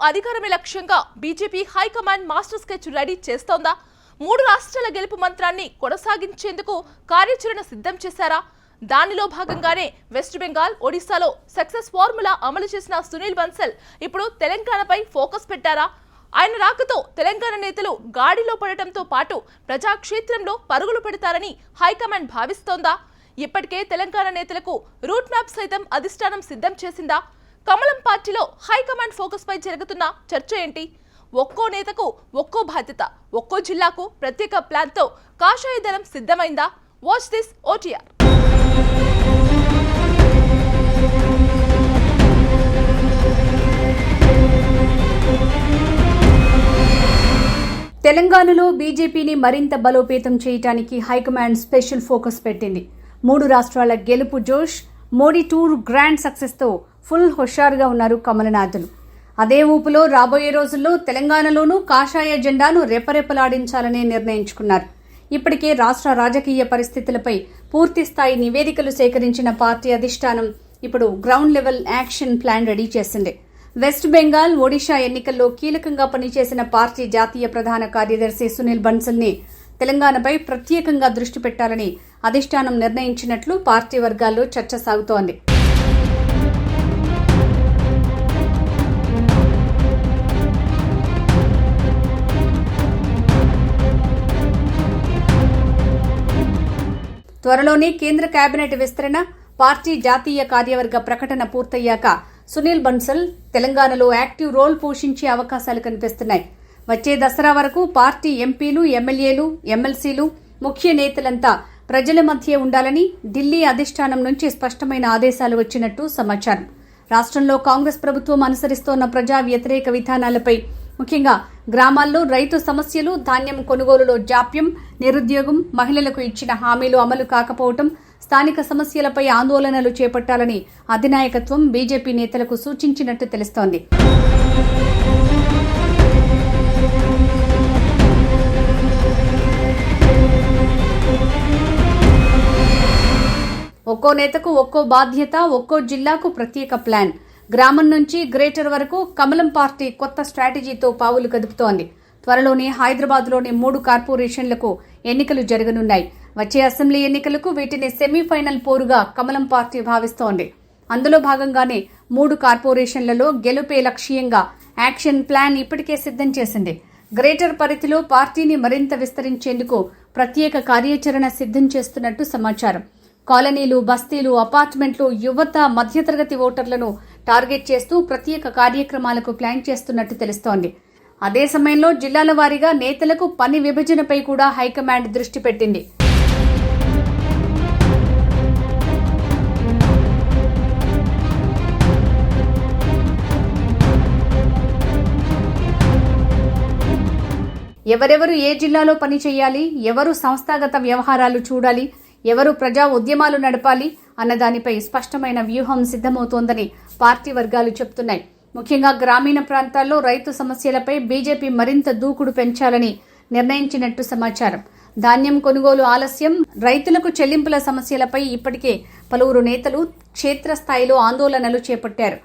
అధికారమే లక్ష్యంగా BJP high command master sketch ready చేస్తోందా? 3 రాష్ట్రాల గెలుపు మంత్రాన్ని కొనసాగించేందుకు కార్యాచరణ సిద్ధం చేశారా? దానిలో భాగంగానే వెస్ట్ బెంగాల్, ఒడిశాలో సక్సెస్ ఫార్ములా అమలు చేసిన సునీల్ బన్సల్ ఇప్పుడు తెలంగాణపై ఫోకస్ పెట్టారా? ఆయన రాకతో తెలంగాణ నేతలు గాడిలో పడటంతో పాటు ప్రజాక్షేత్రంలో పరుగులు పెడతారని హైకమాండ్ భావిస్తోందా? ఇప్పటికే తెలంగాణ నేతలకు రూట్ మ్యాప్ సైతం అధిష్టానం సిద్ధం చేసిందా? కమలం పార్టీలో హైకమాండ్ ఫోకస్ పై జరుగుతున్న చర్చ ఏంటి? ఒక్కో నేతకు ఒక్కో బాధ్యత, ఒక్కో జిల్లాకు ప్రత్యేక ప్లాన్ తో కాషాయ దళం సిద్ధమైందా? Watch this OTR. తెలంగాణలో బీజేపీని మరింత బలోపేతం చేయడానికి హైకమాండ్ స్పెషల్ ఫోకస్ పెట్టింది. 3 రాష్ట్రాల గెలుపు జోష్, మోడీ టూర్ గ్రాండ్ సక్సెస్ తో ఫుల్ హుషారుగా ఉన్నారు కమలనాథులు. అదే ఊపులో రాబోయే రోజుల్లో తెలంగాణలోనూ కాషాయ జెండాను రెపరెపలాడించాలని నిర్ణయించుకున్నారు. ఇప్పటికే రాష్ట్ర రాజకీయ పరిస్థితులపై పూర్తిస్థాయి నివేదికలు సేకరించిన పార్టీ అధిష్టానం ఇప్పుడు ground level action plan ready చేసింది. వెస్ట్ బెంగాల్, ఒడిషా ఎన్నికల్లో కీలకంగా పనిచేసిన పార్టీ జాతీయ ప్రధాన కార్యదర్శి సునీల్ బన్సల్ ని తెలంగాణపై ప్రత్యేకంగా దృష్టి పెట్టాలని అధిష్టానం నిర్ణయించినట్లు పార్టీ వర్గాల్లో చర్చ సాగుతోంది. త్వరలోనే కేంద్ర కేబినెట్ విస్తరణ, పార్టీ జాతీయ కార్యవర్గ ప్రకటన పూర్తయ్యాక సునీల్ బన్సల్ తెలంగాణలో యాక్టివ్ రోల్ పోషించే అవకాశాలు కనిపిస్తున్నాయి. వచ్చే దసరా వరకు పార్టీ ఎంపీలు, ఎమ్మెల్యేలు, ఎమ్మెల్సీలు, ముఖ్య నేతలంతా ప్రజల మధ్య ఉండాలని ఢిల్లీ అధిష్టానం నుంచి స్పష్టమైన ఆదేశాలు వచ్చినట్టు సమాచారం. రాష్ట్రంలో కాంగ్రెస్ ప్రభుత్వం అనుసరిస్తోన్న ప్రజా వ్యతిరేక విధానాలపై, ముఖ్యంగా గ్రామాల్లో రైతు సమస్యలు, ధాన్యం కొనుగోలులో జాప్యం, నిరుద్యోగం, మహిళలకు ఇచ్చిన హామీలు అమలు కాకపోవడం, స్థానిక సమస్యలపై ఆందోళనలు చేపట్టాలని అధినాయకత్వం బీజేపీ నేతలకు సూచించినట్టు తెలుస్తోంది. ఒక్కో నేతకు ఒక్కో బాధ్యత, ఒక్కో జిల్లాకు ప్రత్యేక ప్లాన్. గ్రామం నుంచి గ్రేటర్ వరకు కమలం పార్టీ కొత్త స్ట్రాటజీతో పావులు కదుపుతోంది. త్వరలోనే హైదరాబాద్లోని 3 కార్పొరేషన్లకు ఎన్నికలు జరగనున్నాయి. వచ్చే అసెంబ్లీ ఎన్నికలకు వీటిని సెమీఫైనల్ పోరుగా కమలం పార్టీ భావిస్తోంది. అందులో భాగంగానే 3 కార్పొరేషన్లలో గెలుపే లక్ష్యంగా యాక్షన్ ప్లాన్ ఇప్పటికే సిద్ధం చేసింది. గ్రేటర్ పరిధిలో పార్టీని మరింత విస్తరించేందుకు ప్రత్యేక కార్యాచరణ సిద్ధం చేస్తున్నట్టు సమాచారం. కాలనీలు, బస్తీలు, అపార్ట్మెంట్లు, యువత, మధ్యతరగతి ఓటర్లను టార్గెట్ చేస్తూ ప్రత్యేక కార్యక్రమాలకు ప్లాన్ చేస్తున్నట్టు తెలుస్తోంది. అదే సమయంలో జిల్లాల వారీగా నేతలకు పని విభజనపై కూడా హైకమాండ్ దృష్టి పెట్టింది. ఎవరెవరు ఏ జిల్లాలో పని చేయాలి, ఎవరు సంస్థాగత వ్యవహారాలు చూడాలి, ఎవరు ప్రజా ఉద్యమాలు నడపాలి అన్న దానిపై స్పష్టమైన వ్యూహం సిద్ధమవుతోందని పార్టీ వర్గాలు చెబుతున్నాయి. ముఖ్యంగా గ్రామీణ ప్రాంతాల్లో రైతు సమస్యలపై బీజేపీ మరింత దూకుడు పెంచాలని నిర్ణయించినట్టు సమాచారం. ధాన్యం కొనుగోలు ఆలస్యం, రైతులకు చెల్లింపుల సమస్యలపై ఇప్పటికే పలువురు నేతలు క్షేత్రస్థాయిలో ఆందోళనలు చేపట్టారు.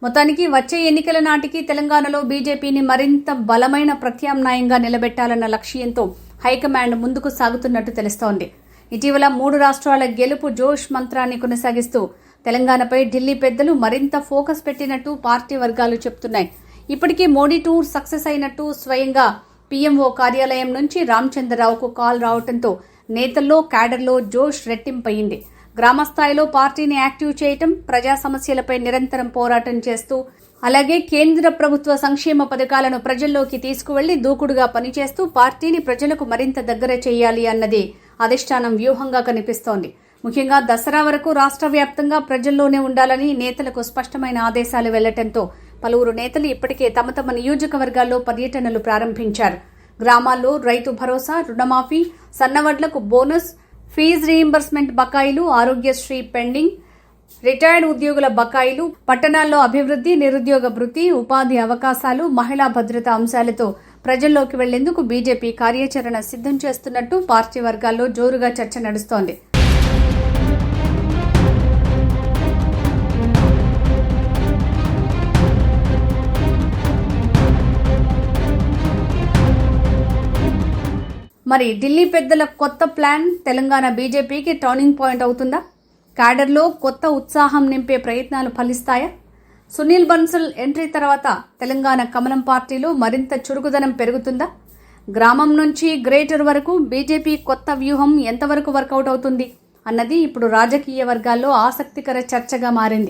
మొత్తానికి వచ్చే ఎన్నికల నాటికి తెలంగాణలో బీజేపీని మరింత బలమైన ప్రత్యామ్నాయంగా నిలబెట్టాలన్న లక్ష్యంతో హైకమాండ్ ముందుకు సాగుతున్నట్టు తెలుస్తోంది. ఇటీవల 3 రాష్ట్రాల గెలుపు జోష్ మంత్రాన్ని కొనసాగిస్తూ తెలంగాణపై ఢిల్లీ పెద్దలు మరింత ఫోకస్ పెట్టినట్టు పార్టీ వర్గాలు చెబుతున్నాయి. ఇప్పటికే మోడీ టూర్ సక్సెస్ అయినట్టు స్వయంగా పీఎంఓ కార్యాలయం నుంచి రామచంద్రరావుకు కాల్ రావడంతో నేతల్లో, క్యాడర్లో జోష్ రెట్టింపయింది. గ్రామస్థాయిలో పార్టీని యాక్టివ్ చేయటం, ప్రజా సమస్యలపై నిరంతరం పోరాటం చేస్తూ, అలాగే కేంద్ర ప్రభుత్వ సంక్షేమ పథకాలను ప్రజల్లోకి తీసుకువెళ్లి దూకుడుగా పనిచేస్తూ పార్టీని ప్రజలకు మరింత దగ్గర చేయాలి అన్నది అధిష్టానం వ్యూహంగా కనిపిస్తోంది. ముఖ్యంగా దసరా వరకు రాష్ట్ర వ్యాప్తంగా ప్రజల్లోనే ఉండాలని నేతలకు స్పష్టమైన ఆదేశాలు వెళ్లటంతో పలువురు నేతలు ఇప్పటికే తమ తమ నియోజకవర్గాల్లో పర్యటనలు ప్రారంభించారు. గ్రామాల్లో రైతు భరోసా, రుణమాఫీ, సన్నవడ్లకు బోనస్, ఫీజు రీయింబర్స్మెంట్ బకాయిలు, ఆరోగ్యశ్రీ పెండింగ్, రిటైర్డ్ ఉద్యోగుల బకాయిలు, పట్టణాల్లో అభివృద్ధి, నిరుద్యోగ భృతి, ఉపాధి అవకాశాలు, మహిళా భద్రత అంశాలతో ప్రజల్లోకి వెళ్లేందుకు బీజేపీ కార్యాచరణ సిద్ధం చేస్తున్నట్టు పార్టీ వర్గాల్లో జోరుగా చర్చ నడుస్తోంది. మరి ఢిల్లీ పెద్దల కొత్త ప్లాన్ తెలంగాణ బీజేపీకి టర్నింగ్ పాయింట్ అవుతుందా? క్యాడర్లో కొత్త ఉత్సాహం నింపే ప్రయత్నాలు ఫలిస్తాయా? సునీల్ బన్సల్ ఎంట్రీ తర్వాత తెలంగాణ కమలం పార్టీలో మరింత చురుకుదనం పెరుగుతుందా? గ్రామం నుంచి గ్రేటర్ వరకు బీజేపీ కొత్త వ్యూహం ఎంతవరకు వర్కౌట్ అవుతుంది అన్నది ఇప్పుడు రాజకీయ వర్గాల్లో ఆసక్తికర చర్చగా మారింది.